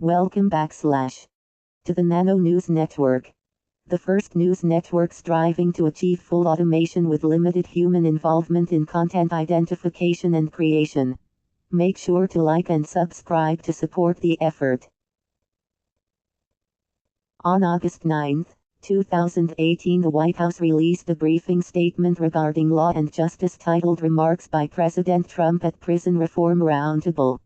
Welcome to the Nano News Network. The first news network striving to achieve full automation with limited human involvement in content identification and creation. Make sure to like and subscribe to support the effort. On August 9, 2018, the White House released a briefing statement regarding law and justice titled Remarks by President Trump at Prison Reform Roundtable.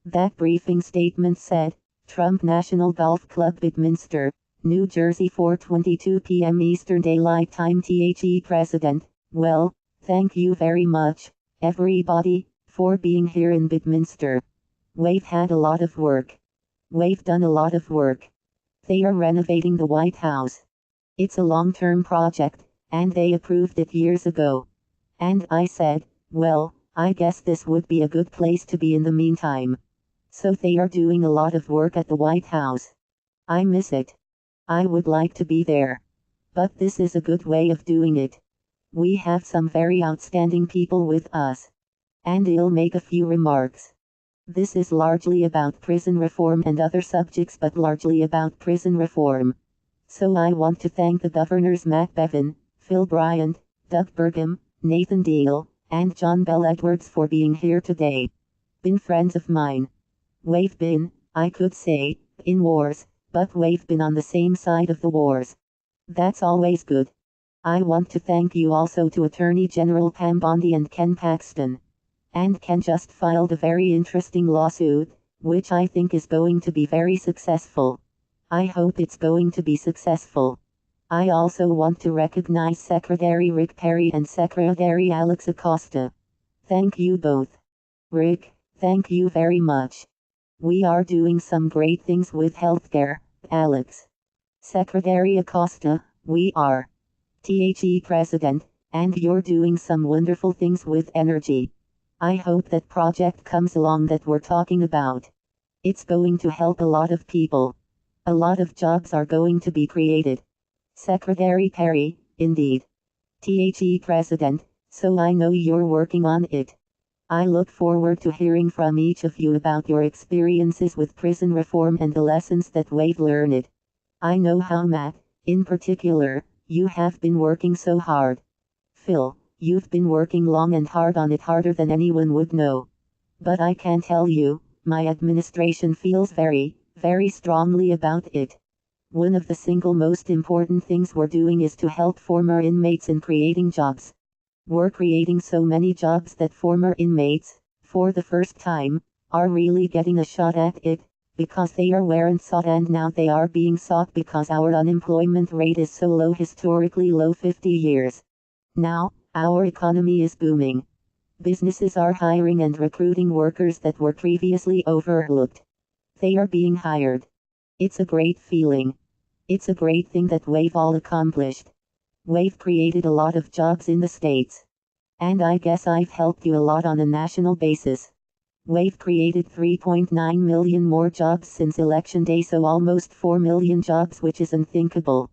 That briefing statement said, Trump National Golf Club, Bedminster, New Jersey, 4:22 p.m. Eastern Daylight Time. The President, well, thank you very much, everybody, for being here in Bedminster. We've had a lot of work. We've done a lot of work. They are renovating the White House. It's a long-term project, and they approved it years ago. And I said, well, I guess this would be a good place to be in the meantime. So they are doing a lot of work at the White House. I miss it. I would like to be there. But this is a good way of doing it. We have some very outstanding people with us. And I'll make a few remarks. This is largely about prison reform and other subjects, but largely about prison reform. So I want to thank the governors Matt Bevin, Phil Bryant, Doug Burgum, Nathan Deal, and John Bell Edwards for being here today. Been friends of mine. We've been, I could say, in wars, but we've been on the same side of the wars. That's always good. I want to thank you also to Attorney General Pam Bondi and Ken Paxton. And Ken just filed a very interesting lawsuit, which I think is going to be very successful. I hope it's going to be successful. I also want to recognize Secretary Rick Perry and Secretary Alex Acosta. Thank you both. Rick, thank you very much. We are doing some great things with healthcare, Alex. Secretary Acosta, we are. The President, and you're doing some wonderful things with energy. I hope that project comes along that we're talking about. It's going to help a lot of people. A lot of jobs are going to be created. Secretary Perry, indeed. The President, so I know you're working on it. I look forward to hearing from each of you about your experiences with prison reform and the lessons that we've learned. I know how, Matt, in particular, you have been working so hard. Phil, you've been working long and hard on it, harder than anyone would know. But I can tell you, my administration feels very, very strongly about it. One of the single most important things we're doing is to help former inmates in creating jobs. We're creating so many jobs that former inmates, for the first time, are really getting a shot at it, because they weren't sought, and now they are being sought because our unemployment rate is so low, historically low, 50 years. Now, our economy is booming. Businesses are hiring and recruiting workers that were previously overlooked. They are being hired. It's a great feeling. It's a great thing that we've all accomplished. We've created a lot of jobs in the States. And I guess I've helped you a lot on a national basis. We've created 3.9 million more jobs since Election Day, so almost 4 million jobs, which is unthinkable.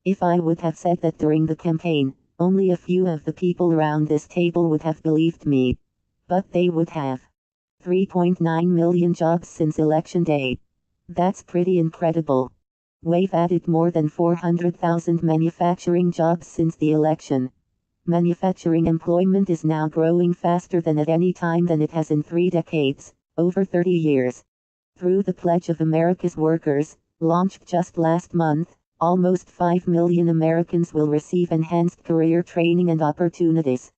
If I would have said that during the campaign, only a few of the people around this table would have believed me. But they would have. 3.9 million jobs since Election Day. That's pretty incredible. We've added more than 400,000 manufacturing jobs since the election. Manufacturing employment is now growing faster than at any time than it has in 3 decades, over 30 years. Through the Pledge of America's Workers, launched just last month, almost 5 million Americans will receive enhanced career training and opportunities.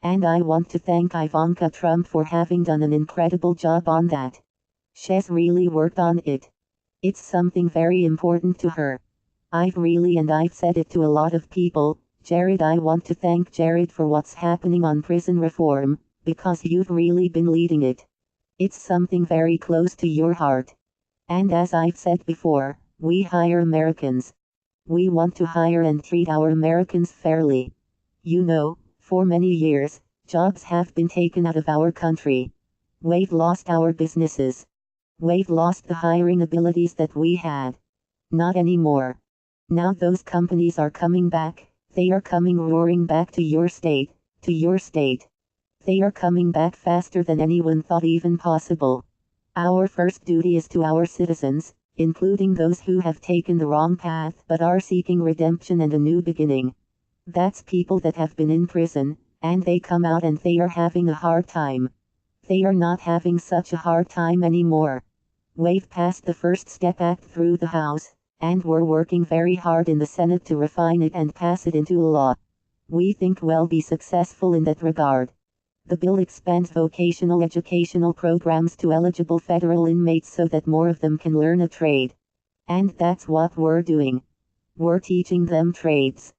And I want to thank Ivanka Trump for having done an incredible job on that. She's really worked on it. It's something very important to her. I've said it to a lot of people, Jared, I want to thank Jared for what's happening on prison reform, because you've really been leading it. It's something very close to your heart. And as I've said before, we hire Americans. We want to hire and treat our Americans fairly. You know, for many years, jobs have been taken out of our country. We've lost our businesses. We've lost the hiring abilities that we had. Not anymore. Now those companies are coming back. They are coming roaring back to your state, They are coming back faster than anyone thought even possible. Our first duty is to our citizens, including those who have taken the wrong path but are seeking redemption and a new beginning. That's people that have been in prison, and they come out and they are having a hard time. They are not having such a hard time anymore. We've passed the First Step Act through the House, and we're working very hard in the Senate to refine it and pass it into law. We think we'll be successful in that regard. The bill expands vocational educational programs to eligible federal inmates so that more of them can learn a trade. And that's what we're doing. We're teaching them trades.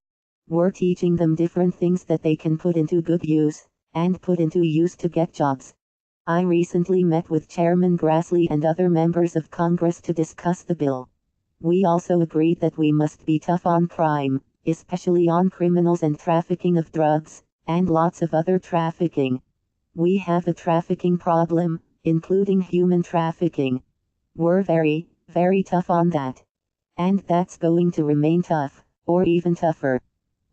We're teaching them different things that they can put into good use, and put into use to get jobs. I recently met with Chairman Grassley and other members of Congress to discuss the bill. We also agreed that we must be tough on crime, especially on criminals and trafficking of drugs, and lots of other trafficking. We have a trafficking problem, including human trafficking. We're very, very tough on that. And that's going to remain tough, or even tougher.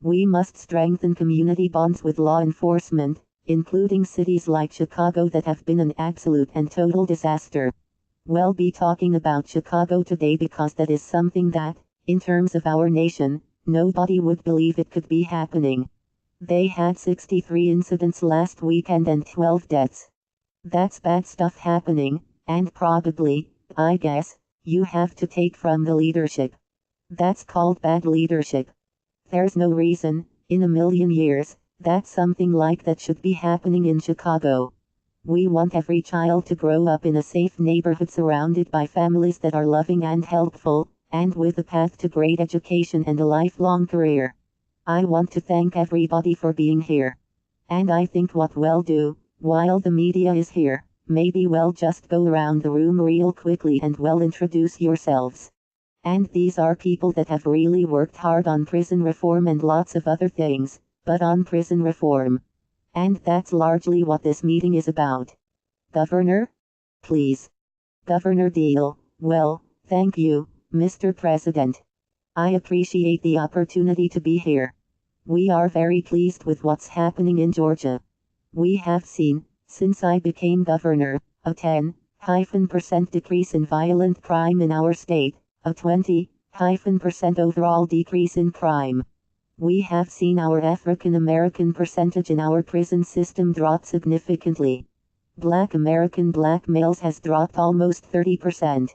We must strengthen community bonds with law enforcement, including cities like Chicago that have been an absolute and total disaster. We'll be talking about Chicago today because that is something that, in terms of our nation, nobody would believe it could be happening. They had 63 incidents last weekend and 12 deaths. That's bad stuff happening, and probably, I guess, you have to take from the leadership. That's called bad leadership. There's no reason, in a million years, that something like that should be happening in Chicago. We want every child to grow up in a safe neighborhood surrounded by families that are loving and helpful, and with a path to great education and a lifelong career. I want to thank everybody for being here. And I think what we'll do, while the media is here, maybe we'll just go around the room real quickly and we'll introduce yourselves. And these are people that have really worked hard on prison reform and lots of other things, but on prison reform. And that's largely what this meeting is about. Governor? Please. Governor Deal, well, thank you, Mr. President. I appreciate the opportunity to be here. We are very pleased with what's happening in Georgia. We have seen, since I became governor, a 10% decrease in violent crime in our state, a 20% overall decrease in crime. We have seen our African American percentage in our prison system drop significantly. Black American black males has dropped almost 30%.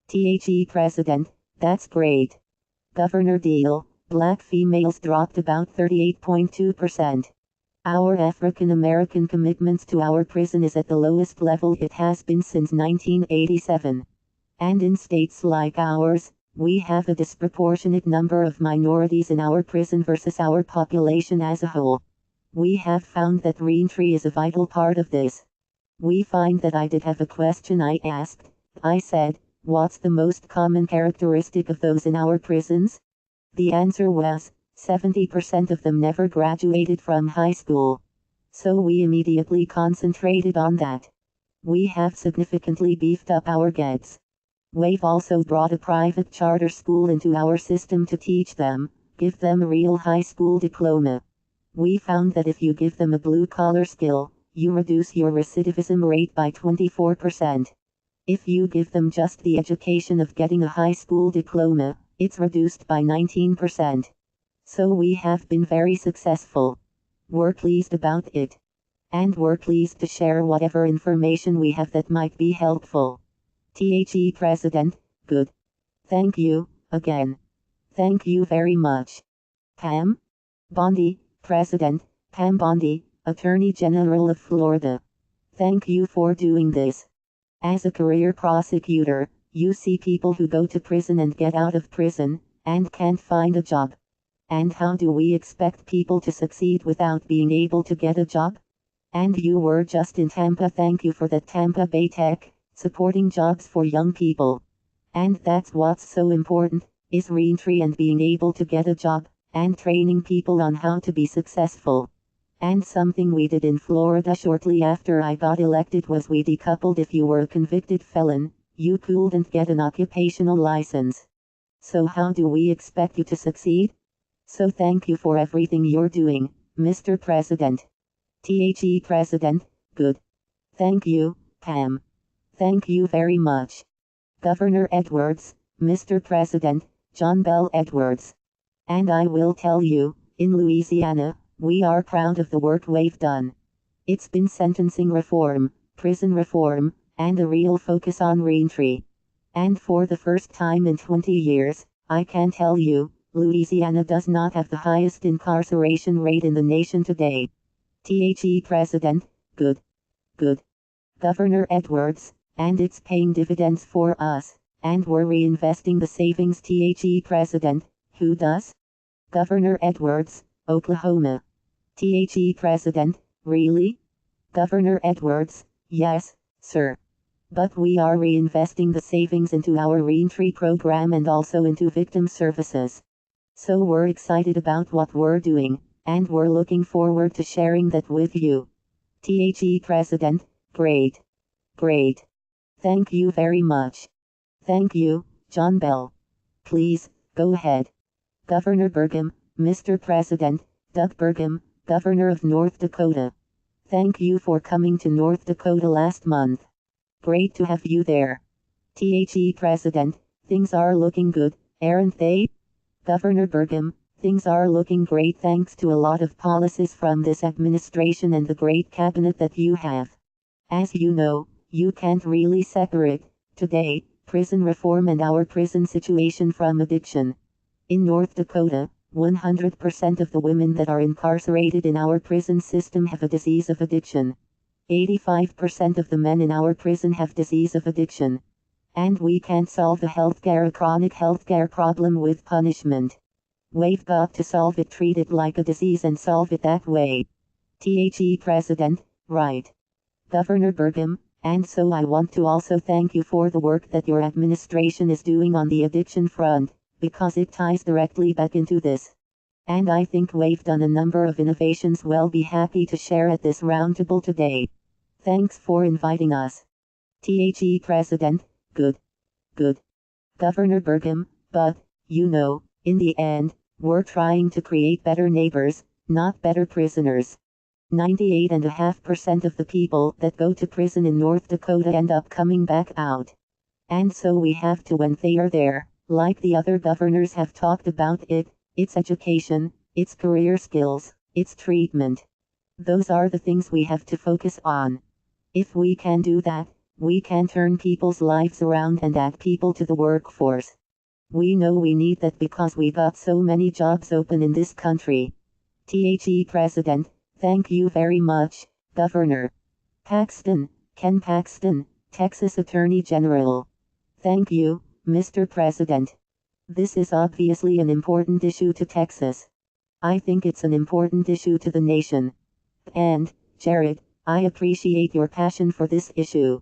The President, that's great. Governor Deal, black females dropped about 38.2%. Our African American commitments to our prison is at the lowest level it has been since 1987. And in states like ours, we have a disproportionate number of minorities in our prison versus our population as a whole. We have found that reentry is a vital part of this. We find that I did have a question I asked. I said, what's the most common characteristic of those in our prisons? The answer was, 70% of them never graduated from high school. So we immediately concentrated on that. We have significantly beefed up our GEDs. We've also brought a private charter school into our system to teach them, give them a real high school diploma. We found that if you give them a blue-collar skill, you reduce your recidivism rate by 24%. If you give them just the education of getting a high school diploma, it's reduced by 19%. So we have been very successful. We're pleased about it. And we're pleased to share whatever information we have that might be helpful. The President, good. Thank you, again. Thank you very much. Pam Bondi, President, Pam Bondi, Attorney General of Florida. Thank you for doing this. As a career prosecutor, you see people who go to prison and get out of prison, and can't find a job. And how do we expect people to succeed without being able to get a job? And you were just in Tampa. Thank you for that Tampa Bay Tech, supporting jobs for young people. And that's what's so important, is reentry and being able to get a job, and training people on how to be successful. And something we did in Florida shortly after I got elected was we decoupled if you were a convicted felon, you couldn't get an occupational license. So how do we expect you to succeed? So thank you for everything you're doing, Mr. President. The President, good. Thank you, Pam. Thank you very much. Governor Edwards, Mr. President, John Bell Edwards. And I will tell you, in Louisiana, we are proud of the work we've done. It's been sentencing reform, prison reform, and a real focus on reentry. And for the first time in 20 years, I can tell you, Louisiana does not have the highest incarceration rate in the nation today. The President, good. Good. Governor Edwards, and it's paying dividends for us, and we're reinvesting the savings. The President, who does? Governor Edwards, Oklahoma. The President, really? Governor Edwards, yes, sir. But we are reinvesting the savings into our reentry program and also into victim services. So we're excited about what we're doing, and we're looking forward to sharing that with you. The President, great. Great. Thank you very much. Thank you, John Bell. Please, go ahead. Governor Burgum, Mr. President, Doug Burgum, Governor of North Dakota. Thank you for coming to North Dakota last month. Great to have you there. The President, things are looking good, aren't they? Governor Burgum, things are looking great thanks to a lot of policies from this administration and the great cabinet that you have. As you know, you can't really separate, today, prison reform and our prison situation from addiction. In North Dakota, 100% of the women that are incarcerated in our prison system have a disease of addiction. 85% of the men in our prison have disease of addiction. And we can't solve a chronic healthcare problem with punishment. We've got to solve it, treat it like a disease and solve it that way. The President, right. Governor Burgum, and so I want to also thank you for the work that your administration is doing on the addiction front, because it ties directly back into this. And I think we've done a number of innovations we'll be happy to share at this roundtable today. Thanks for inviting us. The President, good. Good. Governor Burgum, but, you know, in the end, we're trying to create better neighbors, not better prisoners. 98.5% of the people that go to prison in North Dakota end up coming back out. And so we have to, when they are there, like the other governors have talked about it's education, it's career skills, it's treatment. Those are the things we have to focus on. If we can do that, we can turn people's lives around and add people to the workforce. We know we need that because we got so many jobs open in this country. The President, thank you very much, Governor Paxton, Ken Paxton, Texas Attorney General. Thank you, Mr. President. This is obviously an important issue to Texas. I think it's an important issue to the nation. And, Jared, I appreciate your passion for this issue.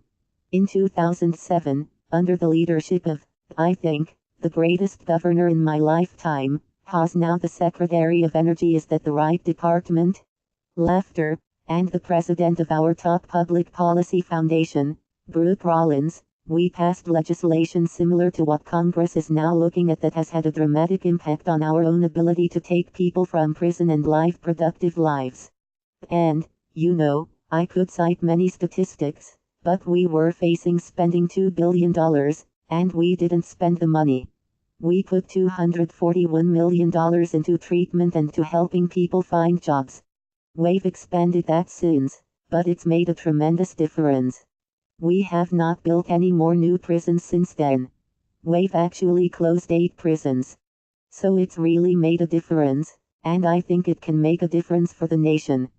In 2007, under the leadership of, I think, the greatest governor in my lifetime, who's now the Secretary of Energy, is that the right department? Laughter, and the president of our top public policy foundation, Brooke Rollins, we passed legislation similar to what Congress is now looking at that has had a dramatic impact on our own ability to take people from prison and live productive lives. And, you know, I could cite many statistics, but we were facing spending $2 billion, and we didn't spend the money. We put $241 million into treatment and to helping people find jobs. We've expanded that since, but it's made a tremendous difference. We have not built any more new prisons since then. We've actually closed 8 prisons. So it's really made a difference, and I think it can make a difference for the nation.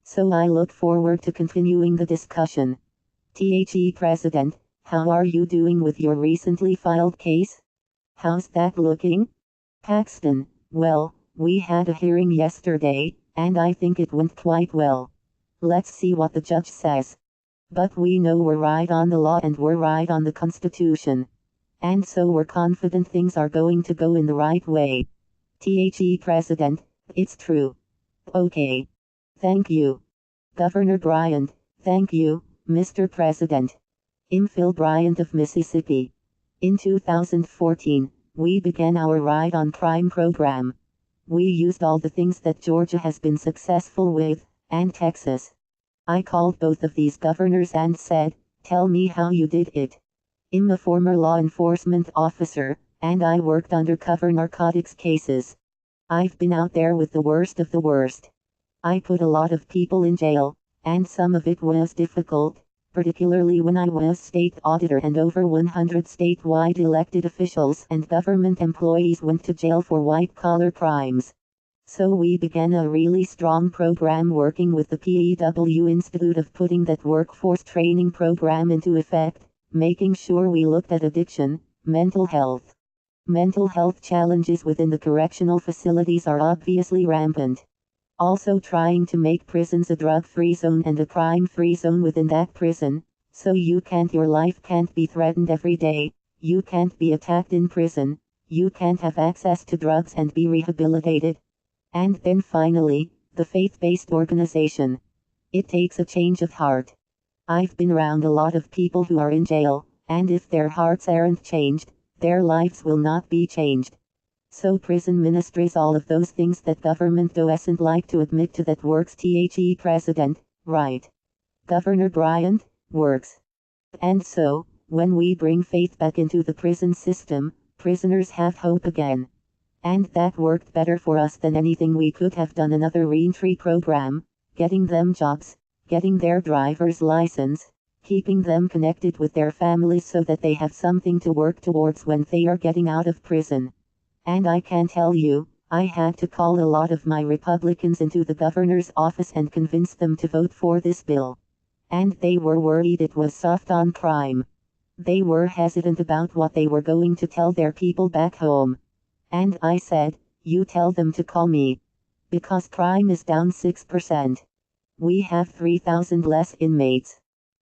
So I look forward to continuing the discussion. The President, how are you doing with your recently filed case? How's that looking? Paxton, well, we had a hearing yesterday, and I think it went quite well. Let's see what the judge says. But we know we're right on the law and we're right on the Constitution. And so we're confident things are going to go in the right way. The President, it's true. Okay. Thank you. Governor Bryant, thank you, Mr. President. I'm Phil Bryant of Mississippi. In 2014, we began our Ride on Crime program. We used all the things that Georgia has been successful with, and Texas. I called both of these governors and said, tell me how you did it. I'm a former law enforcement officer, and I worked undercover narcotics cases. I've been out there with the worst of the worst. I put a lot of people in jail, and some of it was difficult, particularly when I was state auditor and over 100 statewide elected officials and government employees went to jail for white-collar crimes. So we began a really strong program working with the PEW Institute of putting that workforce training program into effect, making sure we looked at addiction, mental health. Mental health challenges within the correctional facilities are obviously rampant. Also trying to make prisons a drug-free zone and a crime-free zone within that prison, so your life can't be threatened every day, you can't be attacked in prison, you can't have access to drugs and be rehabilitated. And then finally, the faith-based organization. It takes a change of heart. I've been around a lot of people who are in jail, and if their hearts aren't changed, their lives will not be changed. So prison ministries, all of those things that government doesn't like to admit to, that works. The president, right? Governor Bryant, works. And so, when we bring faith back into the prison system, prisoners have hope again. And that worked better for us than anything we could have done. Another reentry program, getting them jobs, getting their driver's license, keeping them connected with their families so that they have something to work towards when they are getting out of prison. And I can tell you, I had to call a lot of my Republicans into the governor's office and convince them to vote for this bill. And they were worried it was soft on crime. They were hesitant about what they were going to tell their people back home. And I said, you tell them to call me. Because crime is down 6%. We have 3,000 less inmates.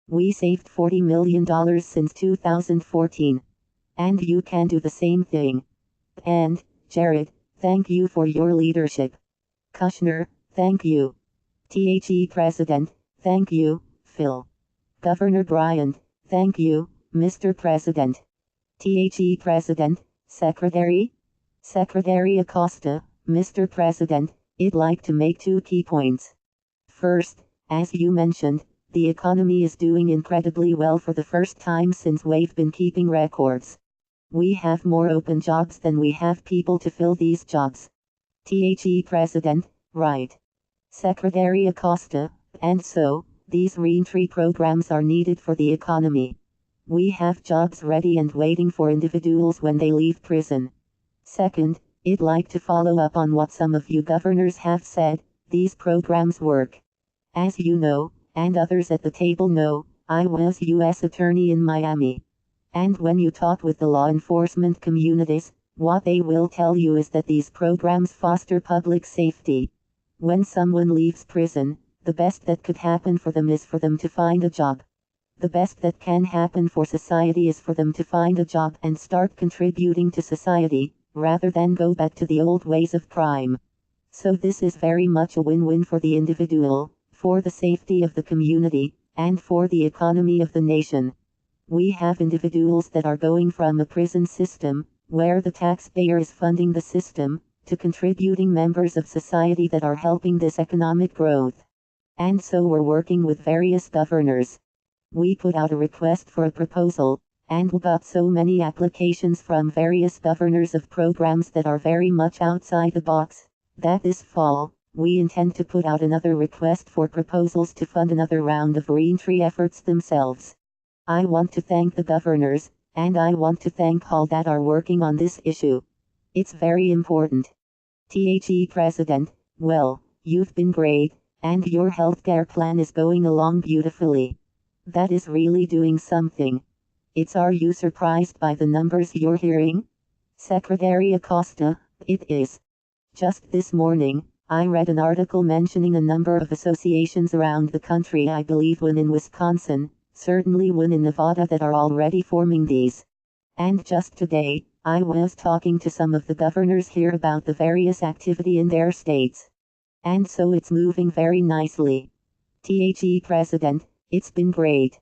We saved $40 million since 2014. And you can do the same thing. And, Jared, thank you for your leadership. Kushner, thank you. The President, thank you, Phil. Governor Bryant, thank you, Mr. President. The President, Secretary Acosta, Mr. President, I'd like to make 2 key points. First, as you mentioned, the economy is doing incredibly well for the first time since we've been keeping records. We have more open jobs than we have people to fill these jobs. The President, right. Secretary Acosta, and so, these reentry programs are needed for the economy. We have jobs ready and waiting for individuals when they leave prison. Second, I'd like to follow up on what some of you governors have said, these programs work. As you know, and others at the table know, I was U.S. Attorney in Miami. And when you talk with the law enforcement communities, what they will tell you is that these programs foster public safety. When someone leaves prison, the best that could happen for them is for them to find a job. The best that can happen for society is for them to find a job and start contributing to society, rather than go back to the old ways of crime. So this is very much a win-win for the individual, for the safety of the community, and for the economy of the nation. We have individuals that are going from a prison system, where the taxpayer is funding the system, to contributing members of society that are helping this economic growth. And so we're working with various governors. We put out a request for a proposal, and we got so many applications from various governors of programs that are very much outside the box, that this fall, we intend to put out another request for proposals to fund another round of reentry efforts themselves. I want to thank the governors, and I want to thank all that are working on this issue. It's very important. The President, well, you've been great, and your healthcare plan is going along beautifully. That is really doing something. Are you surprised by the numbers you're hearing? Secretary Acosta, it is. Just this morning, I read an article mentioning a number of associations around the country, I believe one in Wisconsin, certainly one in Nevada, that are already forming these. And just today, I was talking to some of the governors here about the various activity in their states. And so it's moving very nicely. The President, it's been great.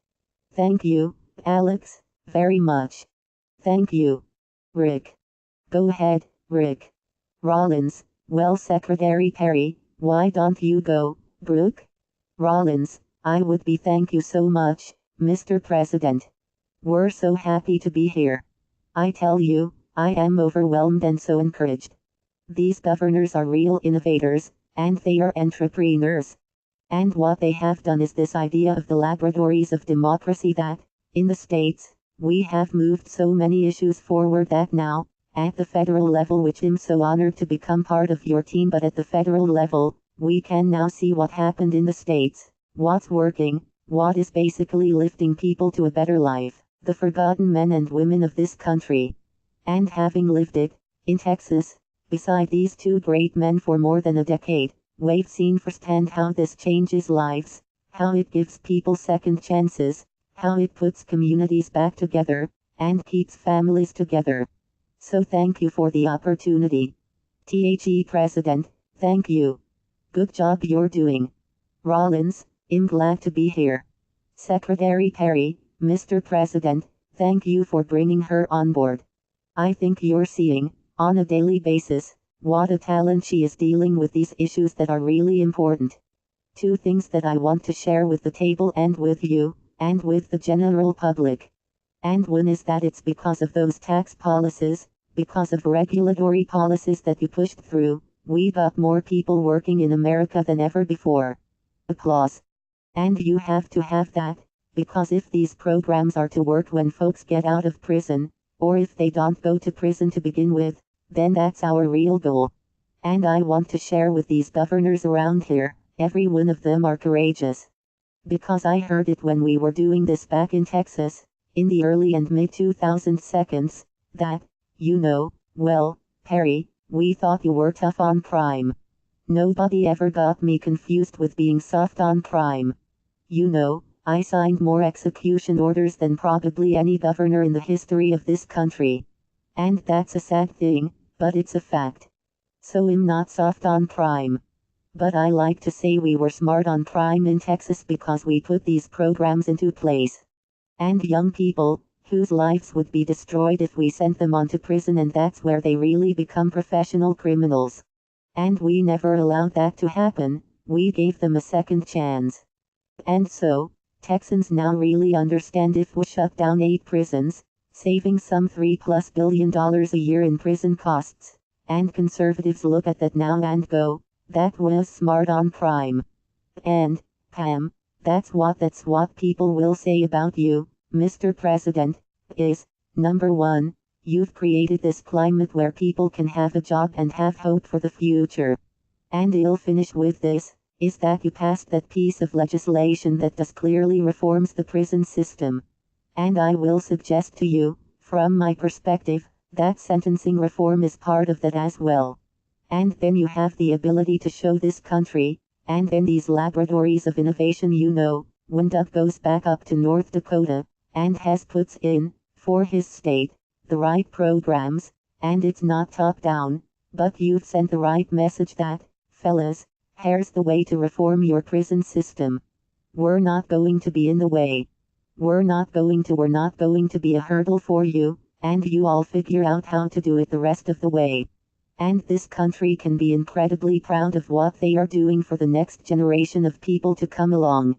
Thank you, Alex, very much. Thank you. Rick. Go ahead, Rick. Rollins, well, Secretary Perry, why don't you go, Brooke? Rollins, I would be. Thank you so much, Mr. President. We're so happy to be here. I tell you, I am overwhelmed and so encouraged. These governors are real innovators, and they are entrepreneurs. And what they have done is this idea of the laboratories of democracy that, in the states, we have moved so many issues forward that now, at the federal level, which I'm so honored to become part of your team, but at the federal level, we can now see what happened in the states, what's working, what is basically lifting people to a better life, the forgotten men and women of this country. And having lived it, in Texas, beside these two great men for more than a decade, we've seen firsthand how this changes lives, how it gives people second chances, how it puts communities back together, and keeps families together. So thank you for the opportunity. The President, thank you. Good job you're doing. Rollins, I'm glad to be here. Secretary Perry, Mr. President, thank you for bringing her on board. I think you're seeing, on a daily basis, what a talent she is dealing with these issues that are really important. Two things that I want to share with the table and with you, and with the general public. And one is that it's because of those tax policies, because of regulatory policies that you pushed through, we got more people working in America than ever before. Applause. And you have to have that, because if these programs are to work when folks get out of prison, or if they don't go to prison to begin with, then that's our real goal. And I want to share with these governors around here, every one of them are courageous. Because I heard it when we were doing this back in Texas, in the early and mid 2000s, that, well, Perry, we thought you were tough on crime. Nobody ever got me confused with being soft on crime. I signed more execution orders than probably any governor in the history of this country. And that's a sad thing, but it's a fact. So I'm not soft on crime. But I like to say we were smart on crime in Texas because we put these programs into place. And young people, whose lives would be destroyed if we sent them on to prison, and that's where they really become professional criminals. And we never allowed that to happen, we gave them a second chance. And so, Texans now really understand if we shut down 8 prisons, saving some $3+ billion a year in prison costs, and conservatives look at that now and go, that was smart on crime. And, Pam, that's what people will say about you, Mr. President, is, number 1, you've created this climate where people can have a job and have hope for the future. And I'll finish with this, is that you passed that piece of legislation that does clearly reforms the prison system. And I will suggest to you, from my perspective, that sentencing reform is part of that as well. And then you have the ability to show this country, and then these laboratories of innovation, when Doug goes back up to North Dakota, and has puts in, for his state, the right programs, and it's not top down, but you've sent the right message that, fellas, here's the way to reform your prison system. We're not going to be in the way. We're not going to be a hurdle for you, and you all figure out how to do it the rest of the way. And this country can be incredibly proud of what they are doing for the next generation of people to come along.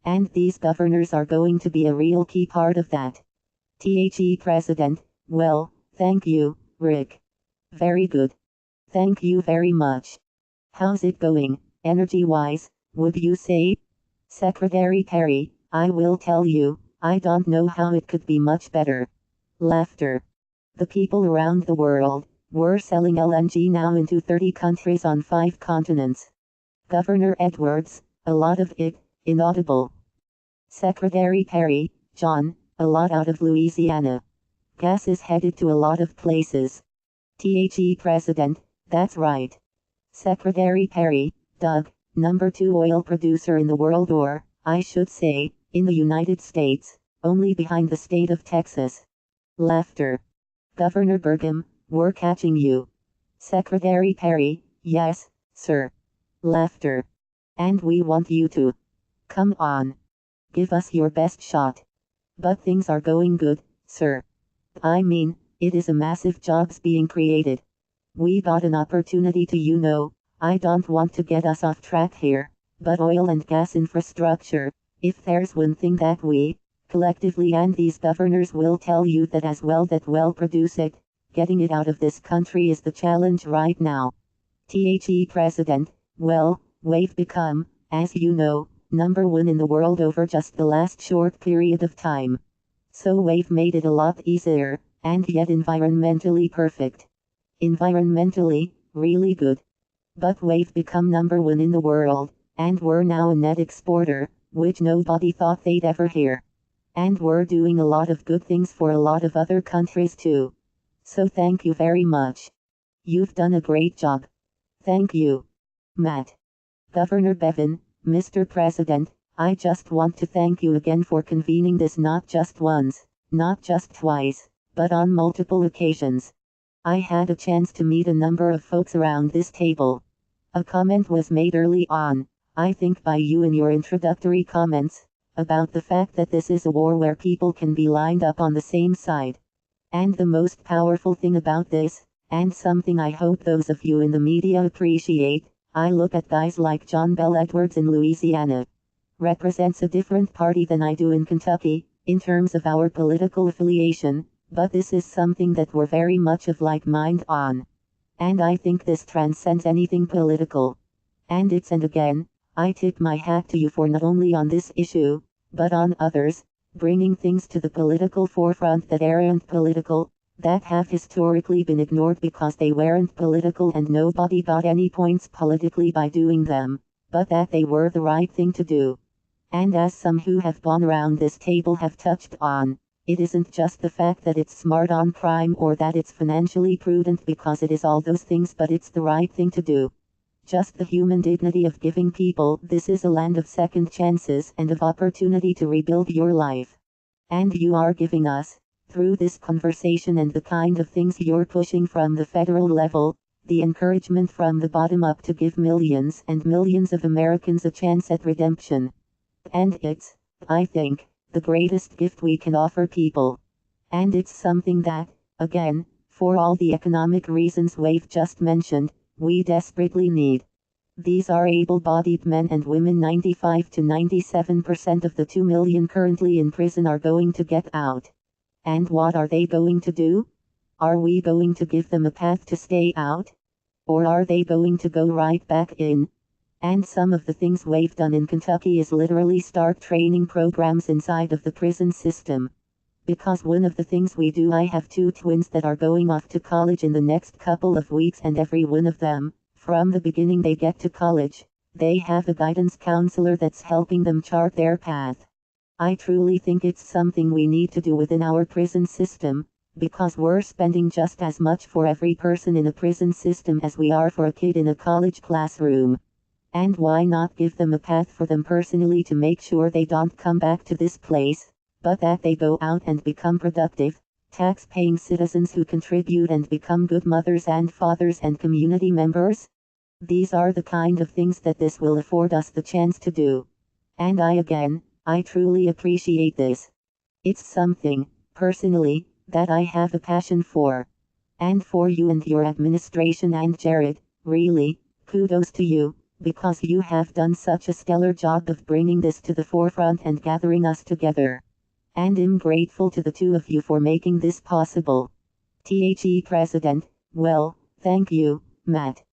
And these governors are going to be a real key part of that. The President, well, thank you, Rick. Very good. Thank you very much. How's it going, energy-wise, would you say? Secretary Perry, I will tell you, I don't know how it could be much better. Laughter. The people around the world, we're selling LNG now into 30 countries on 5 continents. Governor Edwards, a lot of it, inaudible. Secretary Perry, John, a lot out of Louisiana. Gas is headed to a lot of places. The President, that's right. Secretary Perry, Doug, number 2 oil producer in the world, or, I should say, in the United States, only behind the state of Texas. Laughter. Governor Burgum, we're catching you. Secretary Perry, yes, sir. Laughter. And we want you to. Come on. Give us your best shot. But things are going good, sir. I mean, it is a massive jobs being created. We got an opportunity to, I don't want to get us off track here, but oil and gas infrastructure, if there's one thing that we, collectively, and these governors will tell you that as well, that well produce it. Getting it out of this country is the challenge right now. The president, well, we've become, as you know, #1 in the world over just the last short period of time. So we've made it a lot easier, and yet environmentally perfect. Environmentally, really good. But we've become #1 in the world, and we're now a net exporter, which nobody thought they'd ever hear. And we're doing a lot of good things for a lot of other countries too. So thank you very much. You've done a great job. Thank you, Matt. Governor Bevin, Mr. President, I just want to thank you again for convening this not just once, not just twice, but on multiple occasions. I had a chance to meet a number of folks around this table. A comment was made early on, I think by you in your introductory comments, about the fact that this is a war where people can be lined up on the same side. And the most powerful thing about this, and something I hope those of you in the media appreciate, I look at guys like John Bel Edwards in Louisiana. Represents a different party than I do in Kentucky, in terms of our political affiliation, but this is something that we're very much of like mind on. And I think this transcends anything political. And again, I tip my hat to you for not only on this issue, but on others, bringing things to the political forefront that aren't political, that have historically been ignored because they weren't political and nobody got any points politically by doing them, but that they were the right thing to do. And as some who have gone around this table have touched on, it isn't just the fact that it's smart on crime or that it's financially prudent, because it is all those things, but it's the right thing to do. Just the human dignity of giving people, this is a land of second chances and of opportunity to rebuild your life. And you are giving us, through this conversation and the kind of things you're pushing from the federal level, the encouragement from the bottom up to give millions and millions of Americans a chance at redemption. And it's, I think, the greatest gift we can offer people. And it's something that, again, for all the economic reasons we've just mentioned, we desperately need. These are able-bodied men and women. 95 to 97% of the 2 million currently in prison are going to get out. And what are they going to do? Are we going to give them a path to stay out? Or are they going to go right back in? And some of the things we've done in Kentucky is literally start training programs inside of the prison system. Because one of the things we do, I have 2 twins that are going off to college in the next couple of weeks, and every one of them, from the beginning they get to college, they have a guidance counselor that's helping them chart their path. I truly think it's something we need to do within our prison system, because we're spending just as much for every person in a prison system as we are for a kid in a college classroom. And why not give them a path for them personally to make sure they don't come back to this place, but that they go out and become productive, tax-paying citizens who contribute and become good mothers and fathers and community members? These are the kind of things that this will afford us the chance to do. And I truly appreciate this. It's something, personally, that I have a passion for. And for you and your administration and Jared, really, kudos to you, because you have done such a stellar job of bringing this to the forefront and gathering us together. And I'm grateful to the 2 of you for making this possible. The President, well, thank you, Matt.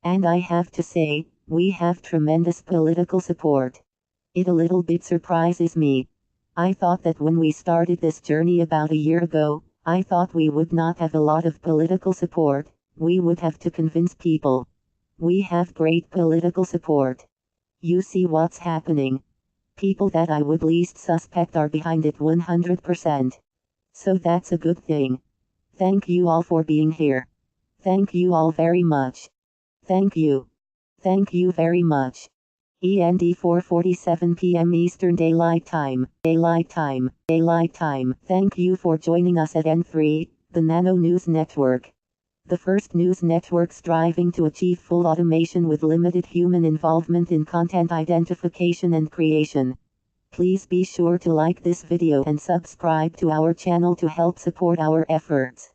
And I have to say, we have tremendous political support. It a little bit surprises me. I thought that when we started this journey about a year ago, I thought we would not have a lot of political support. We would have to convince people. We have great political support. You see what's happening. People that I would least suspect are behind it 100%. So that's a good thing. Thank you all for being here. Thank you all very much. Thank you. Thank you very much. END 4:47 p.m. Eastern Daylight Time. Daylight Time. Daylight Time. Thank you for joining us at N3, the Nano News Network. The first news network striving to achieve full automation with limited human involvement in content identification and creation. Please be sure to like this video and subscribe to our channel to help support our efforts.